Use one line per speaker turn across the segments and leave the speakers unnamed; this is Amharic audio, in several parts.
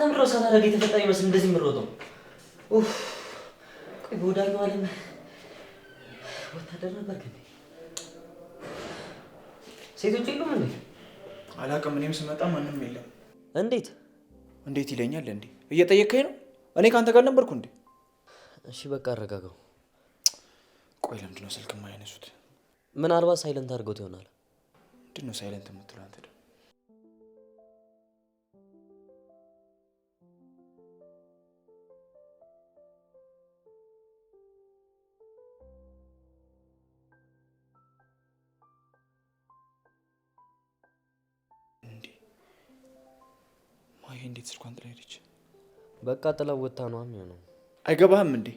አንተም ራስ አላረገ የተፈጠረ ይመስል እንደዚህ ምሮጠው ኡፍ ቆይ ወዳዩ አለም ወታደር ነበር እንዴ? ሴቶች የሉም እንዴ?
አላውቅም። እኔም ስመጣ ማንም የለም።
እንዴት
ይለኛል እንዴ? እየጠየቀኝ ነው? እኔ ካንተ ጋር ነበርኩ እንዴ?
እሺ በቃ አረጋጋው።
ቆይ ለምንድን ነው ስልክ የማያነሱት?
ምናልባት ሳይለንት አድርገውት ይሆናል።
ምንድን ነው ሳይለንት የምትለው አንተ? እንዴት ስልኳን ጥላ ሄደች?
በቃ ጥላው ወጣ ነው የሚሆነው።
አይገባህም እንዴ?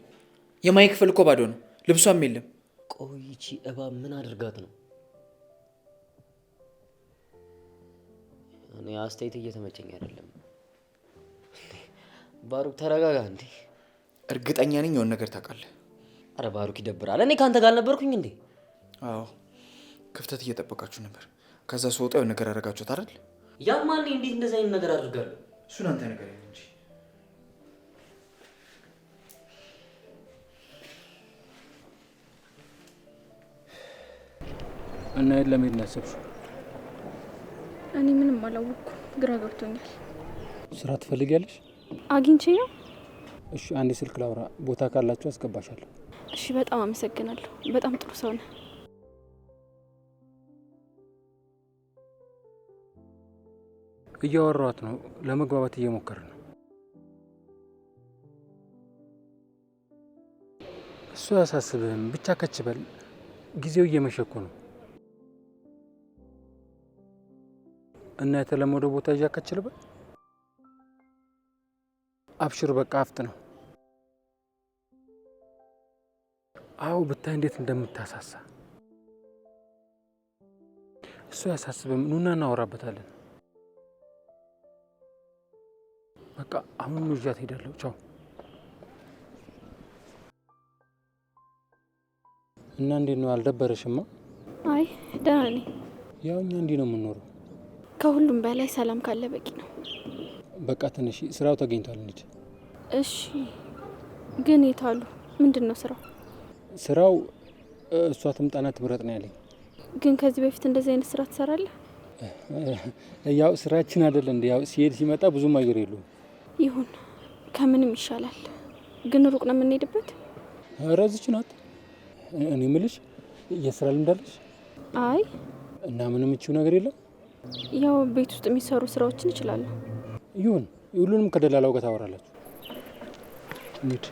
የማይ ክፍል እኮ ባዶ ነው፣ ልብሷም የለም።
ቆይ ይቺ እባብ ምን አድርጋት ነው? እኔ አስተያየት እየተመቸኝ አይደለም። ባሩክ ተረጋጋ እንዴ።
እርግጠኛ ነኝ የሆነ ነገር ታውቃለህ።
አረ ባሩክ ይደብራል። እኔ ካንተ ጋር አልነበርኩኝ እንዴ?
አዎ ክፍተት እየጠበቃችሁ ነበር። ከዛ ስወጣ የሆነ ነገር አደረጋችሁት አይደል?
ያማን እንዴት እንደዛ አይነት ነገር አድርጋለሁ?
እሱን አንተ ነገር እንጂ
እና ለምን አሰብሽው?
እኔ ምንም አላወቅኩም፣ ግራ ገብቶኛል።
ስራ ትፈልጊያለሽ?
አግኝቼ ነው።
እሺ አንዴ ስልክ ላውራ፣ ቦታ ካላችሁ አስገባሻለሁ።
እሺ በጣም አመሰግናለሁ። በጣም ጥሩ ሰው ነህ።
እያወራኋት ነው፣ ለመግባባት እየሞከርን ነው። እሱ አያሳስብህም፣ ብቻ ከች በል። ጊዜው እየመሸኩ ነው እና የተለመደው ቦታ ይዣ ከች ልበል። አብሽር በቃ አፍጥ ነው። አዎ ብታይ እንዴት እንደምታሳሳ። እሱ አያሳስብም፣ ኑና እናወራበታለን። በቃ አሁን ይዣት ሄዳለሁ። ቻው። እና እንዴት ነው? አልደበረሽማ?
አይ ደህና ነኝ።
ያው እኛ እንዲህ ነው የምንኖረው።
ከሁሉም በላይ ሰላም ካለ በቂ ነው።
በቃ ትንሽ ስራው ተገኝቷል እንዴ?
እሺ ግን የት አሉ? ምንድን ነው ስራው?
ስራው እሷ ትምጣና ትምረጥ ነው ያለኝ።
ግን ከዚህ በፊት እንደዚህ አይነት ስራ ትሰራለህ?
ያው ስራችን አይደል እንዴ? ያው ሲሄድ ሲመጣ ብዙም አየር የለውም።
ይሁን፣ ከምንም ይሻላል። ግን ሩቅ ነው የምንሄድበት?
ኧረ እዚች ናት። እኔ የምልሽ የስራ ልምድ አለሽ?
አይ
እና ምንም እቺው ነገር የለም?
ያው ቤት ውስጥ የሚሰሩ ስራዎችን እችላለሁ።
ይሁን፣ ሁሉንም ከደላላው ጋር ታወራላችሁ። እንሂድ።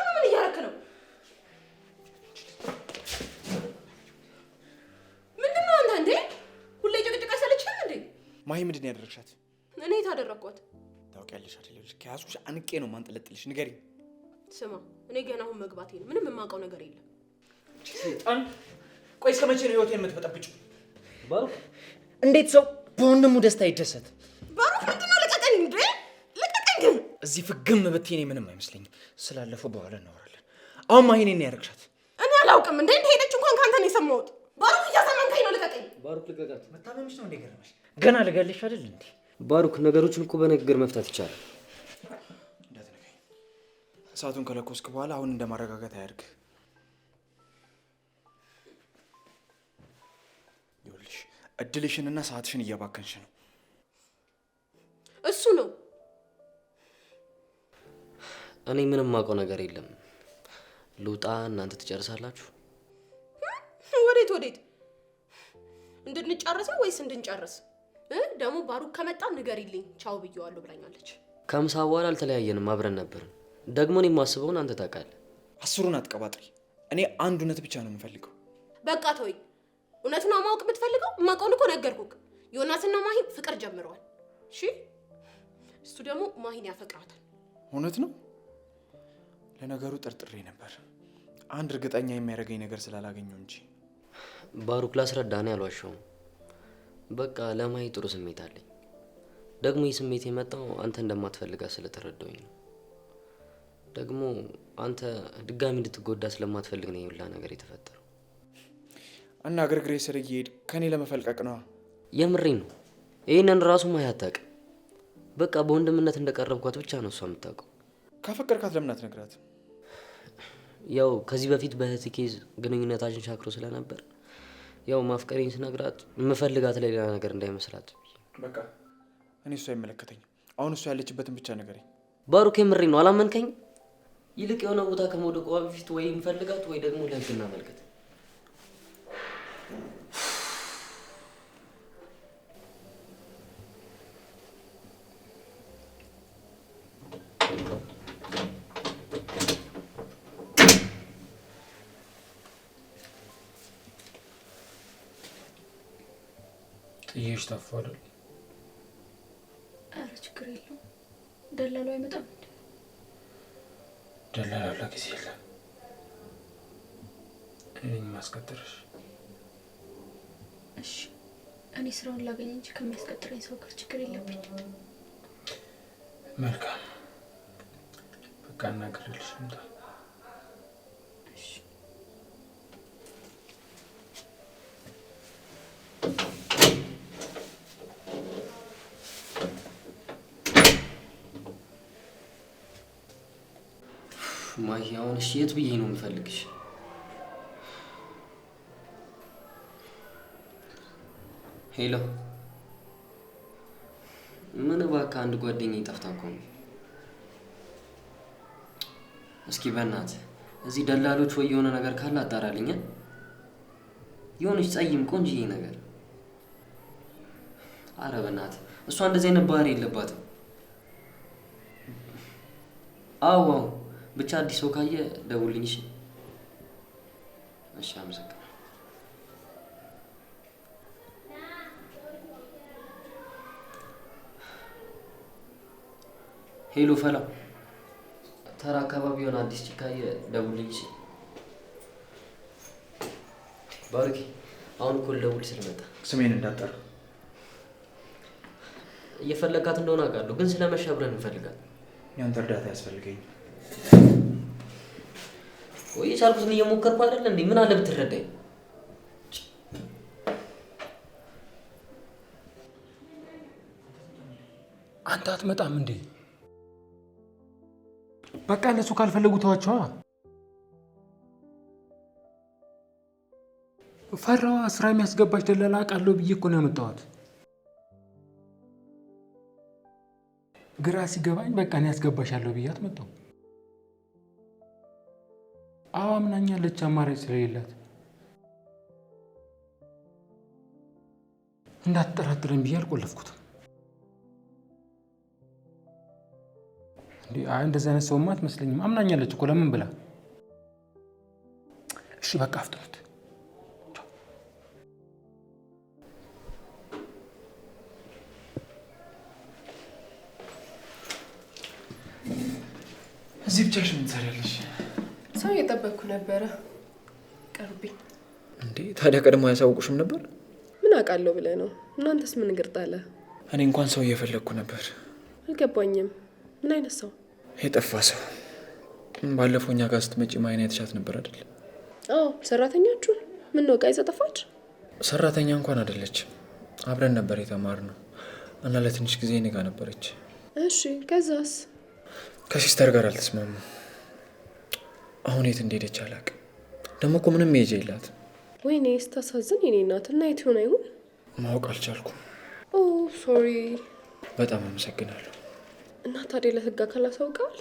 ምን እያደረክ ነው? ምንድን ነው አንተ? እንዴ ሁሌ ጭቅጭቅ አይሰለችህም እንዴ?
ማሂ ምንድን ነው ያደረግሻት?
እኔ ታደረኳት?
ታውቂያለሽ አይደል? ከያዝኩሽ አንቄ ነው ማንጠለጥልሽ። ንገሪኝ።
ስማ እኔ ገና አሁን መግባቴ ነው። ምንም የማውቀው ነገር የለም።
ሰይጣን! ቆይ እስከ መቼ ነው ህይወቴን የምትበጠብጪው?
ባሩክ እንዴት ሰው በወንድሙ ደስታ ይደሰት?
ባሩክ ምንድን ነው? ልቀቀኝ እንዴ! ልቀቀኝ! ግን
እዚህ ፍግም ብትይ እኔ ምንም አይመስለኝም። ስላለፈው በኋላ እናወራለን። አሁን ማሂ እኔን ያደረግሻት?
እኔ አላውቅም። እንዴ እንደሄደች እንኳን ካንተ ነው የሰማሁት። ባሩክ እያሰማንከኝ ነው። ልቀቀኝ!
ባሩክ ልቀቃት።
መታመምሽ ነው እንዴ ገረመሽ? ገና ልገልሽ አይደል እንዴ?
ባሩክ ነገሮችን እኮ በንግግር መፍታት ይቻላል።
እንዳትነካኝ። እሳቱን ከለኮስክ በኋላ አሁን እንደማረጋጋት አያድርግ። ይኸውልሽ እድልሽንና ሰዓትሽን እያባከንሽ ነው።
እሱ ነው።
እኔ ምንም ማውቀው ነገር የለም። ልውጣ፣ እናንተ ትጨርሳላችሁ።
ወዴት ወዴት? እንድንጨርስ ወይስ እንድንጨርስ? ደግሞ ባሩክ ከመጣ ንገሪልኝ፣ ቻው ብየዋለሁ ብላኛለች።
ከምሳ በኋላ አልተለያየንም፣ አብረን ነበርን። ደግሞ እኔ የማስበውን አንተ ታውቃለህ።
አስሩን አትቀባጥሪ። እኔ አንድ እውነት ብቻ ነው የምፈልገው።
በቃ ተወኝ። እውነቱን ማወቅ የምትፈልገው? የማውቀውን እኮ ነገርኩክ። ዮናስና ማሂ ፍቅር ጀምረዋል። እሺ እሱ ደግሞ ማሂን ያፈቅራታል።
እውነት ነው? ለነገሩ ጠርጥሬ ነበር። አንድ እርግጠኛ የሚያደርገኝ ነገር ስላላገኘው እንጂ።
ባሩክ ላስረዳህ፣ እኔ አልዋሸሁም። በቃ ለማሂ ጥሩ ስሜት አለኝ። ደግሞ ይህ ስሜት የመጣው አንተ እንደማትፈልጋት ስለተረዳሁኝ ነው። ደግሞ አንተ ድጋሚ እንድትጎዳ ስለማትፈልግ ነው ይኸውልህ ነገር የተፈጠረው።
እና ግርግሬ ስር እየሄድ ከኔ ለመፈልቀቅ ነው።
የምሬን ነው። ይህንን ራሱ ማያ አታውቅም። በቃ በወንድምነት እንደቀረብኳት ብቻ ነው እሷ የምታውቀው።
ካፈቀርካት ለምን አትነግራትም?
ያው ከዚህ በፊት በእህቴ ኬዝ ግንኙነታችን ሻክሮ ስለነበር ያው ማፍቀሬን ስነግራት የምፈልጋት ላይ ሌላ ነገር እንዳይመስላት።
በቃ እኔ እሷ አይመለከተኝም። አሁን እሷ ያለችበትን ብቻ ንገረኝ።
ባሩክ የምሬን ነው። አላመንከኝ? ይልቅ የሆነ ቦታ ከመውደቋ በፊት ወይ እንፈልጋት ወይ ደግሞ ለህግ እናመልክት።
ጥዬሽ ጠፋሁ አይደል?
ኧረ ችግር የለውም። ደላሉ አይመጣም እንዴ?
ደላላ ለጊዜ የለም። እኔ ማስቀጥርሽ።
እሺ እኔ ስራውን ላገኝ እንጂ ከሚያስቀጥረኝ ሰው ጋር ችግር የለብኝም።
መልካም በቃ እናገርልሽ እንታ።
እሺ
ማሂ አሁን እሺ የት ብዬ ነው የምፈልግሽ? ሄሎ ምን እባክህ አንድ ጓደኛዬ ጠፍታ እኮ ነው። እስኪ በእናትህ እዚህ ደላሎች ወይ የሆነ ነገር ካለ አጣራልኝ። የሆነች ጸይም ቆንጅዬ ነገር። አረ በእናትህ እሷ እንደዚህ አይነት ባህሪ የለባትም። አዎ ብቻ አዲስ ሰው ካየ ደውልኝ። እሺ እሺ አመሰግናለሁ። ሄሎ ፈላ ተራ አካባቢ የሆነ አዲስ ቺክ ካየ ደውልኝ። እሺ ባሩኬ አሁን እኮ ልደውል ስለመጣ
ስሜን እንዳጠራ
እየፈለጋት እንደሆነ አውቃለሁ፣ ግን ስለመሸ አብረን እንፈልጋለን።
ያንተ እርዳታ ያስፈልገኝ።
ወይ የቻልኩትን እየሞከርኩ አይደል እንዴ? ምን አለ ብትረዳኝ።
አንተ አትመጣም እንዴ? በቃ እነሱ ካልፈለጉ ተዋቸዋ። ፈራዋ ስራ የሚያስገባች ደላላ አውቃለሁ ብዬ እኮ ነው ያመጣኋት። ግራ ሲገባኝ በቃ እኔ ያስገባሻለሁ ብያት መጣሁ። አዎ አምናኛለች፣ አማራጭ ስለሌላት። እንዳትጠራጥረኝ ብዬ አልቆለፍኩትም። እንዴ አይ እንደዚህ አይነት ሰውማ አትመስለኝም። አምናኛለች እኮ ለምን ብላ። እሺ በቃ አፍጥኑት።
እዚህ ብቻሽን ምን ትሰሪያለሽ?
ሰው እየጠበቅኩ ነበረ። ቀርብኝ
እንዴ ታዲያ ቀድሞ አያሳውቁሽም ነበር?
ምን አውቃለሁ ብለህ ነው? እናንተስ ምን ግርጥ አለ?
እኔ እንኳን ሰው እየፈለግኩ ነበር።
አልገባኝም። ምን አይነት ሰው?
የጠፋ ሰው። ባለፈው እኛ ጋር ስትመጪ ማይና የተሻት ነበር አይደል?
አዎ ሰራተኛችሁ። ምን ነው ዕቃ ይዛ ጠፋች?
ሰራተኛ እንኳን አይደለችም። አብረን ነበር የተማርነው እና ለትንሽ ጊዜ እኔ ጋር ነበረች።
እሺ ከዛስ?
ከሲስተር ጋር አልተስማሙም። አሁን የት እንደሄደች አላውቅም። ደግሞ እኮ ምንም መሄጃ የላትም።
ወይኔ ስታሳዝን የኔ እናት። እና የት ሆነ ይሁን?
ማወቅ አልቻልኩም።
ኦ ሶሪ።
በጣም አመሰግናለሁ።
እና ታዲያ ለህግ አካል አሳውቀዋል?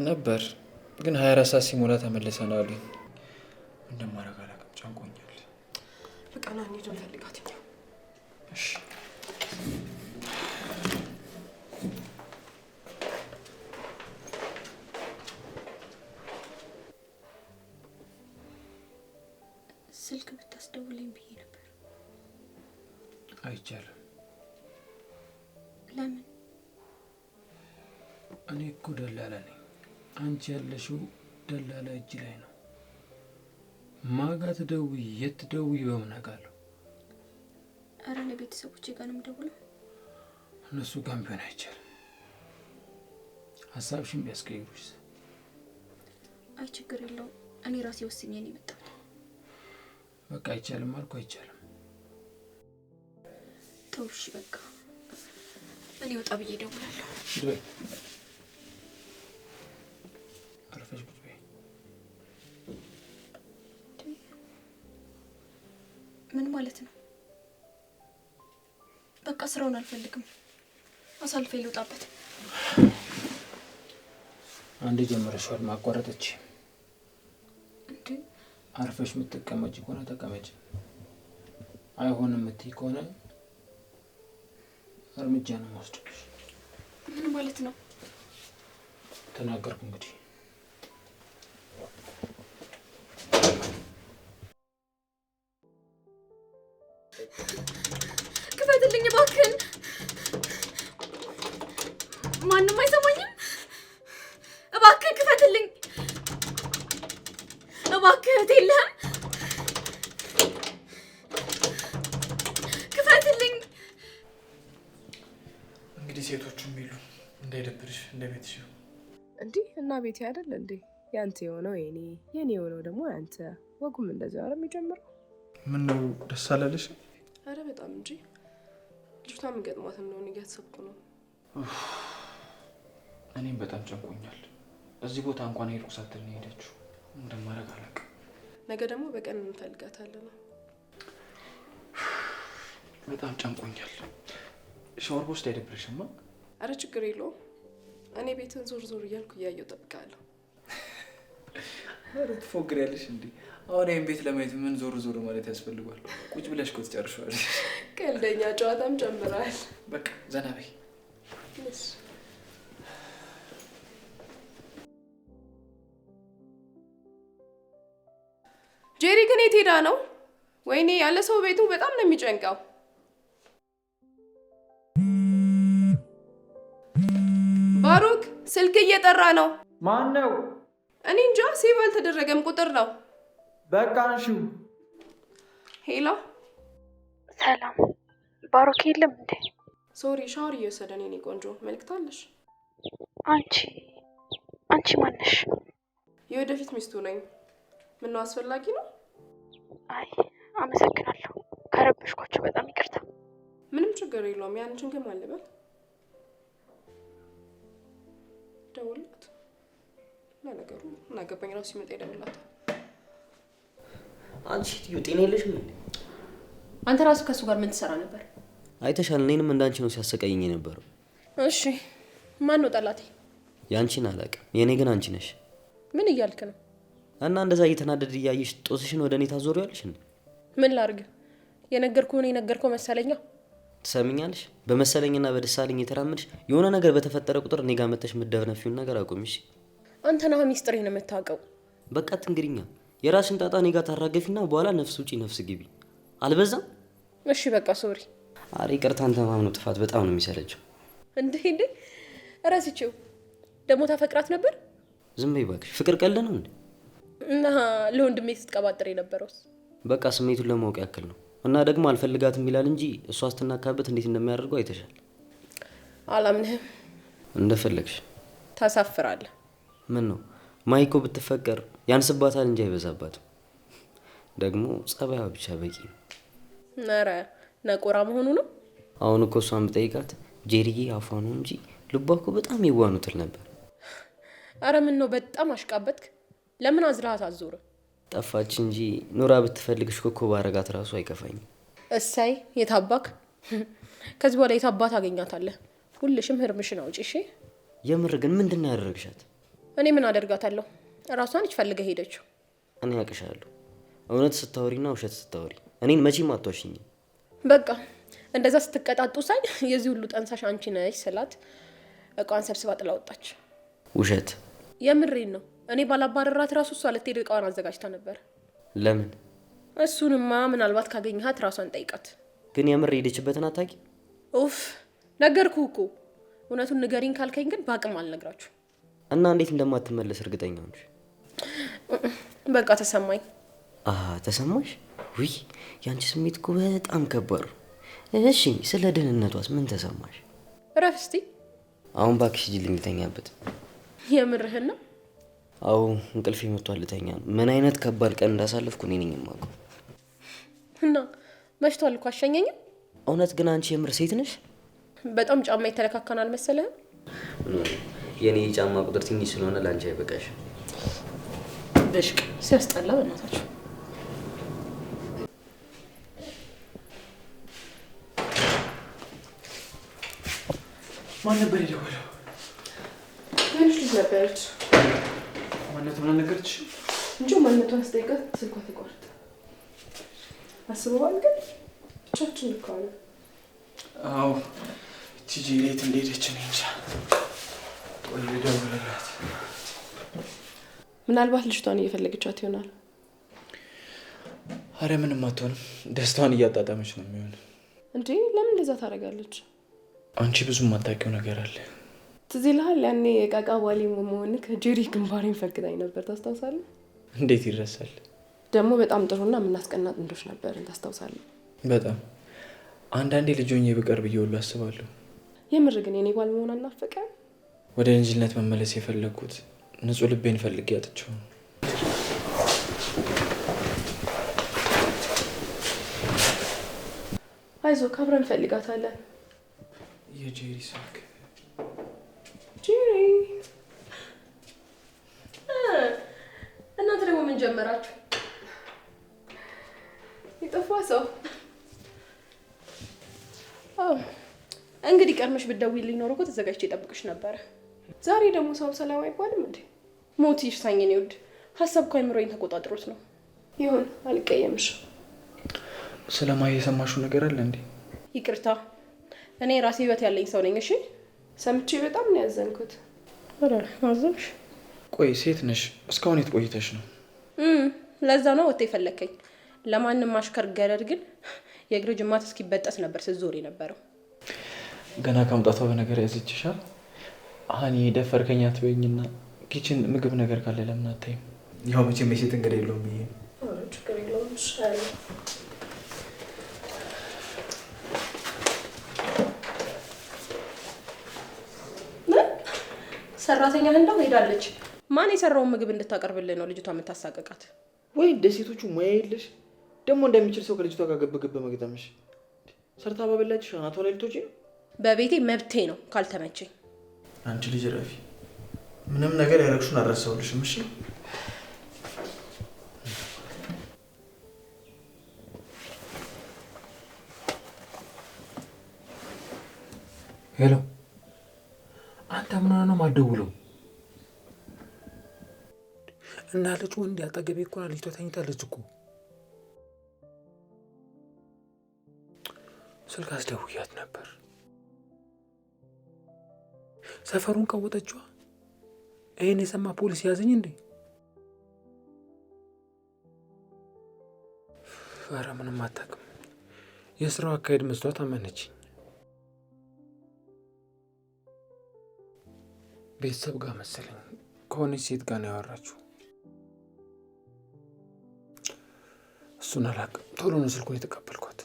ነበር ግን 24 ሰዓት ሲሞላ ተመልሰን አሉኝ። እንደማደርግ አላውቅም። ጨንቆኛል።
በቃ ና እንሂድ እንፈልጋት።
እሺ
ስልክ ብታስደውለኝ ብዬ ነበር።
አይቻልም።
ለምን?
እኔ እኮ ደላላ ነኝ። አንቺ ያለሽው ደላላ እጅ ላይ ነው። ማጋ ትደውይ የት ትደውይ በምን አውቃለሁ?
ኧረ እኔ ቤተሰቦቼ ጋር ነው የምደውለው።
እነሱ ጋር ቢሆን አይቻልም። ሀሳብሽን ቢያስቀይሩሽ?
አይ ችግር የለውም። እኔ ራሴ ወስኜ ነው የመጣሁት።
በቃ አይቻልም አልኩ አይቻልም።
ተውሽ በቃ እኔ ወጣ ብዬ እደውላለሁ።
ሂድ በይ። አረፈሽ ቁጭ በይ።
ምን ማለት ነው? በቃ ስራውን አልፈልግም። አሳልፈ ልውጣበት።
አንዴ ጀመረሽዋል ማቋረጥች።
እንዴ
አርፈሽ የምትቀመጪ ከሆነ ተቀመጪ። አይሆንም የምትይ ከሆነ እርምጃ ነው የምወስድብሽ።
ምን ማለት ነው?
ተናገርኩ እንግዲህ።
ክፈትልኝ እባክህን። ማንም አይሰማኝም። እባክህ ክፈትልኝ። እባክህ እህት የለህም? ክፈትልኝ።
እንግዲህ ሴቶቹም ይሉ እንዳይደብርሽ እንደ ቤትሽ ነው
እንዲህ እና ቤቴ አይደል እንዴ? ያንተ የሆነው የኔ የኔ የሆነው ደግሞ ያንተ። ወጉም እንደዚህ አረ የሚጀምረው።
ምን ነው ደስ አላለሽ?
አረ በጣም እንጂ ልጅቷ ምን ገጥሟት እንደሆነ እያሰብኩ ነው።
እኔም በጣም ጨንቆኛል። እዚህ ቦታ እንኳን ሄድኩ ሳትል ነው ሄደችው። እንደማደርግ አላውቅም።
ነገ ደግሞ በቀን እንፈልጋታለን።
በጣም ጨንቆኛል። ሻወር ቦስት አይደብርሽማ?
አረ ችግር የለውም። እኔ ቤትን ዞር ዞር እያልኩ እያየሁ እጠብቃለሁ።
አረ ትፎግሪያለሽ እንዴ? አሁን ይሄን ቤት ለማየት ምን ዞር ዞር ማለት ያስፈልጋል? ቁጭ ብለሽ እኮ ትጨርሻለሽ።
ቀልደኛ ጨዋታም ጨምራል።
በቃ ዘና በይ።
ጄሪ ግን የት ሄዳ ነው? ወይኔ ያለ ሰው ቤቱ በጣም ነው የሚጨንቀው። ባሩክ ስልክ እየጠራ ነው።
ማን ነው?
እኔ እንጃ፣ ሴቭ አልተደረገም ቁጥር ነው።
በቃ አንሺው።
ሄሎ
ሰላም ባሩክ የለም እንዴ?
ሶሪ ሻወር እየወሰደ ነው። የኔ ቆንጆ መልዕክት አለሽ?
አንቺ ማነሽ?
የወደፊት ሚስቱ ነኝ። ምነው አስፈላጊ ነው?
አይ አመሰግናለሁ። ከረበሽኳችሁ በጣም ይቅርታ።
ምንም ችግር የለውም። ያንቺን ግን ማለበት ደውልላት። ለነገሩ እናገባኝ ራሱ ሲመጣ ይደውልላት።
አንቺ ሴትዮ ጤና የለሽም እንዴ?
አንተ ራሱ ከሱ ጋር ምን ትሰራ ነበር?
አይተሻል። እኔንም እንዳንቺ ነው ሲያሰቃየኝ የነበረው።
እሺ ማን ነው ጠላቴ?
ያንቺን አላውቅም፣ የኔ ግን አንቺ ነሽ።
ምን እያልክ ነው?
እና እንደዛ እየተናደድ እያየሽ ጦስሽን ወደ እኔ ታዞሪያለሽ እንዴ?
ምን ላርግ? የነገርኩህን የነገርከው መሰለኛ።
ትሰሚኛለሽ? በመሰለኝና በደሳለኝ የተራመድሽ የሆነ ነገር በተፈጠረ ቁጥር እኔ ጋር መተሽ የምትደፍነፊውን ነገር አቁሚሽ።
አንተ ነህ ሚስጥሬን የምታውቀው።
በቃ ትንግሪኛ የራስሽን ጣጣ እኔ ጋር ታራገፊና በኋላ ነፍስ ውጪ ነፍስ ግቢ። አልበዛም?
እሺ በቃ ሶሪ።
አሬ ይቅርታ። አንተ ማምነው ጥፋት በጣም ነው የሚሰለቸው።
እንዴ እረስቼው ደግሞ ታፈቅራት ነበር?
ዝም በይ እባክሽ። ፍቅር ቀልድ ነው እንዴ?
እና ለወንድሜ ስትቀባጥር የነበረውስ?
በቃ ስሜቱን ለማወቅ ያክል ነው። እና ደግሞ አልፈልጋትም ይላል እንጂ እሷ ስትናካበት እንዴት እንደሚያደርገው አይተሻል።
አላምንህም።
እንደፈለግሽ።
ታሳፍራለህ።
ምን ነው ማይኮ ብትፈቀር ያንስባታል እንጂ አይበዛባትም። ደግሞ ጸባይዋ ብቻ በቂ ነው።
ኧረ ነቆራ መሆኑ ነው።
አሁን እኮ እሷን ብጠይቃት ጄሪዬ አፏ ነው እንጂ ልቧ እኮ በጣም የዋህ ነው ትል ነበር።
አረ ምን ነው በጣም አሽቃበትክ። ለምን አዝራሃት አትዞርም?
ጠፋች እንጂ ኑራ ብትፈልግሽ ኮኮብ አረጋት ራሱ አይከፋኝም።
እሳይ የታባክ። ከዚህ በኋላ የታባት አገኛታለህ። ሁልሽም ህርምሽን አውጪ እሺ።
የምር ግን ምንድን ነው ያደረግሻት?
እኔ ምን አደርጋታለሁ? ራሷን ፈልገህ ሄደችው።
እኔ ያቅሻለሁ። እውነት ስታወሪና ውሸት ስታወሪ እኔን መቼም አትዋሽኝም።
በቃ እንደዛ ስትቀጣጡ ሳይ የዚህ ሁሉ ጠንሳሽ አንቺ ነሽ ስላት እቃዋን ሰብስባ ጥላ ወጣች።
ውሸት።
የምሬን ነው። እኔ ባላባረራት ራሱ እሷ ልትሄድ እቃዋን አዘጋጅታ ነበር።
ለምን?
እሱንማ ምናልባት ካገኘሃት ራሷን ጠይቃት።
ግን የምር ሄደችበትን አታውቂ?
ኡፍ ነገርኩህ እኮ። እውነቱን ንገሪኝ ካልከኝ ግን በአቅም አልነግራችሁ።
እና እንዴት እንደማትመለስ እርግጠኛ ነሽ?
በቃ ተሰማኝ።
ተሰማሽ? ውይ ያንቺ ስሜት እኮ በጣም ከባድ ነው። እሺ ስለ ደህንነቷስ ምን ተሰማሽ?
እረፍ እስቲ።
አሁን እባክሽ ሂጂልኝ ልተኛበት።
የምርህን ነው?
አዎ እንቅልፌ መጥቷል፣ ልተኛ ነው። ምን አይነት ከባድ ቀን እንዳሳለፍኩ እኔ ነኝ የማውቀው።
እና መሽቷል እኮ አሸኘኝም።
እውነት ግን አንቺ የምር ሴት ነሽ?
በጣም ጫማ የተለካካናል መሰለህ?
የኔ ጫማ ቁጥር ትንሽ ስለሆነ ላንቺ አይበቃሽ።
በሽቅ ሲያስጠላ በእናታችሁ።
ማን ነበር የደወለው?
ትንሽ ልጅ ነበረች።
ማንነቱን አልነገረችሽም?
እንጂ ማንነቷን ስጠይቃት ስልኳ ተቋረጠ። አስበዋል ግን ብቻችን እኮ አለ።
አዎ እቺ ጄሌት እንደሄደች ነው እንጃ። ቆይ ልደውልላት።
ምናልባት ልጅቷን እየፈለገቻት ይሆናል።
አረ ምንም አትሆንም። ደስታዋን እያጣጣመች ነው የሚሆነው።
እንዴ ለምን እንደዛ ታደርጋለች?
አንቺ ብዙም የማታውቂው ነገር አለ።
ትዝ ይልሃል ያኔ የቃቃ ባሌ መሆን ከጄሪ ግንባሬን ፈግዳኝ ነበር፣ ታስታውሳለህ?
እንዴት ይረሳል?
ደግሞ በጣም ጥሩና የምናስቀና ጥንዶች ነበርን፣ ታስታውሳለህ?
በጣም አንዳንዴ ልጆኜ ብቀር ብዬ ሁሉ አስባለሁ።
የምር ግን የኔ ባል መሆን አናፈቀም?
ወደ ልጅነት መመለስ የፈለግኩት ንጹህ ልቤን ፈልጌ አጥቼው ነው።
አይዞህ አብረን እንፈልጋታለን።
የጄሪ ስልክ።
ጄሪ
እናንተ ደግሞ ምን ጀመራችሁ?
የጠፋ ሰው
እንግዲህ ቀድመሽ ብትደውይልኝ ኖሮ እኮ ተዘጋጅቼ እጠብቅሽ ነበረ።
ዛሬ ደግሞ ሰው ሰላም አይባልም እንዴ?
ሞት ይሽሳኝ ነው ውድ። ሀሳብ እኮ አይምሮዬን ተቆጣጥሮት ነው።
ይሁን አልቀየምሽ።
ስለማየ የሰማሽው ነገር አለ እንዴ?
ይቅርታ፣ እኔ ራሴ ህይወት ያለኝ ሰው ነኝ። እሺ
ሰምቼ በጣም ነው ያዘንኩት።
አረ አዘንሽ?
ቆይ ሴት ነሽ፣ እስካሁን የት ቆይተሽ ነው?
ለዛ ነው ወጥተህ ፈለከኝ። ለማንም ማሽከር ገረድ ግን የእግር ጅማት እስኪበጠስ ነበር ስትዞር የነበረው።
ገና ከመምጣቷ በነገር ያዘችሻል። አሁን ደፈርከኝ አትበይኝና ኪችን ምግብ ነገር ካለ ለምን አታይም? ያው መቼም የሴት እንግዳ የለውም ብዬ ነው።
አረ ችግር የለውም። ሻለ
ሰራተኛ እንደው ሄዳለች። ማን የሰራውን ምግብ እንድታቀርብልህ ነው ልጅቷ የምታሳቀቃት?
ወይ እንደ ሴቶቹ ሙያ የለሽ ደግሞ እንደሚችል ሰው ከልጅቷ ጋር ገበገበ መግጠምሽ። ሰርታ ባበላችሽ አናቷ ላይ ልትወጪ ነው።
በቤቴ መብቴ ነው ካልተመቸኝ።
አንቺ ልጅ ረፊ፣ ምንም ነገር ያረግሹን አልረሳሁልሽም። እሺ
ሄሎ፣ አንተ ምን ነው የማትደውለው? እና ልጅ ወንድ አጠገቤ እኮ ነው። ልጅቷ ተኝታለች እኮ። ስልክ አስደውያት ነበር። ሰፈሩን ቀወጠችዋ። ይሄን የሰማ ፖሊስ ያዘኝ እንዴ? ኧረ ምንም አታውቅም። የስራው አካሄድ መስሏት አመነችኝ። ቤተሰብ ጋር መሰለኝ ከሆነች ሴት ጋር ነው ያወራችው። እሱን አላውቅም። ቶሎ ነው ስልኩን የተቀበልኳት።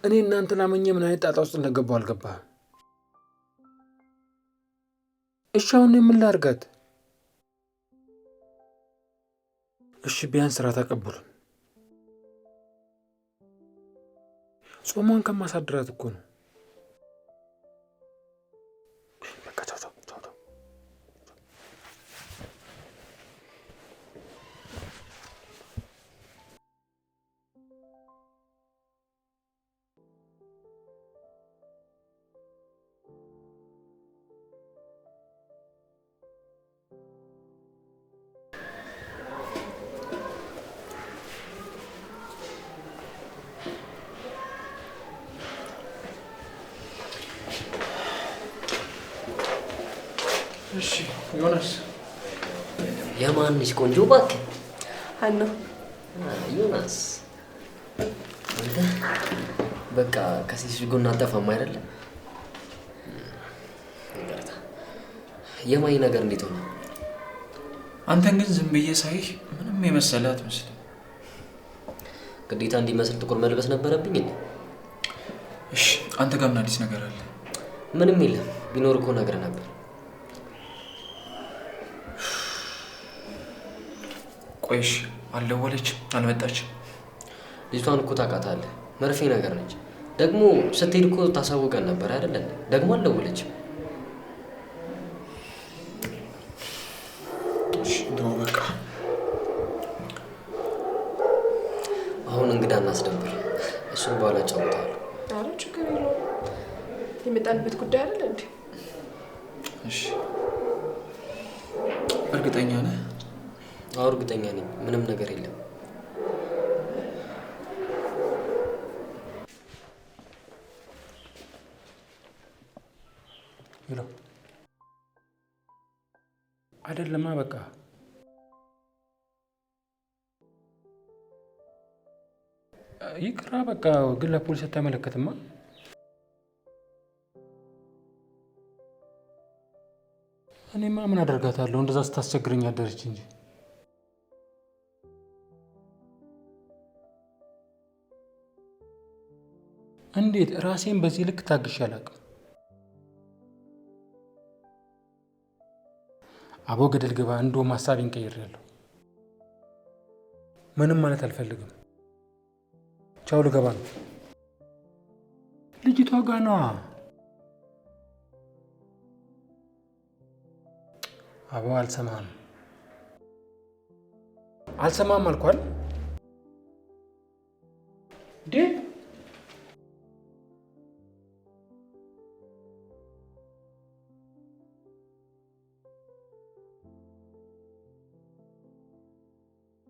እኔ እናንተ ላመኘ ምን አይነት ጣጣ ውስጥ እንደገባው አልገባህም? እሺ አሁን ምን ላድርጋት? እሺ ቢያንስ ስራ ተቀበሉን። ጾሟን ከማሳድራት እኮ ነው።
እሺ ዮናስ፣
የማንሽ ቆንጆ እባክህ?
ሀና።
ዮናስ አንተ በቃ ከሴቶች ጎን አጠፋም አይደለም? የማይ ነገር እንዴት ሆነ?
አንተን ግን ዝም ብዬ ሳይህ ምንም የመሰለ አትመስልም።
ግዴታ እንዲመስል ጥቁር መልበስ ነበረብኝ እንዴ?
እሺ አንተ ጋር ምን አዲስ ነገር አለ?
ምንም የለም። ቢኖር እኮ ነገር ነበር።
ቆይሽ አልደወለች አልመጣች?
ልጅቷን እኮ ታውቃታለህ፣ መርፌ ነገር ነች። ደግሞ ስትሄድ እኮ ታሳውቀን ነበር አይደለ? ደግሞ አልደወለችም።
እንደው በቃ
አሁን እንግዳ እናስደብር፣ እሱን በኋላ ጫውታለሁ።
አረ ችግር የለውም። የመጣንበት ጉዳይ አይደል እንዴ?
እሺ እርግጠኛ ነህ?
አዎ እርግጠኛ ነኝ፣ ምንም ነገር የለም።
ሄሎ አይደለማ፣ በቃ ይቅራ፣ በቃ ግን ለፖሊስ አታመለከትማ። እኔማ ምን አደርጋታለሁ? እንደዛ ስታስቸግረኝ አደረች እንጂ። እንዴት ራሴን በዚህ ልክ ታግሼ አላውቅም። አቦ ገደል ግባ። እንደውም ሀሳቤን ቀይሬያለሁ። ምንም ማለት አልፈልግም። ቻው፣ ልገባ ነው። ልጅቷ ጋ ነዋ። አቦ አልሰማም አልሰማም አልኳል።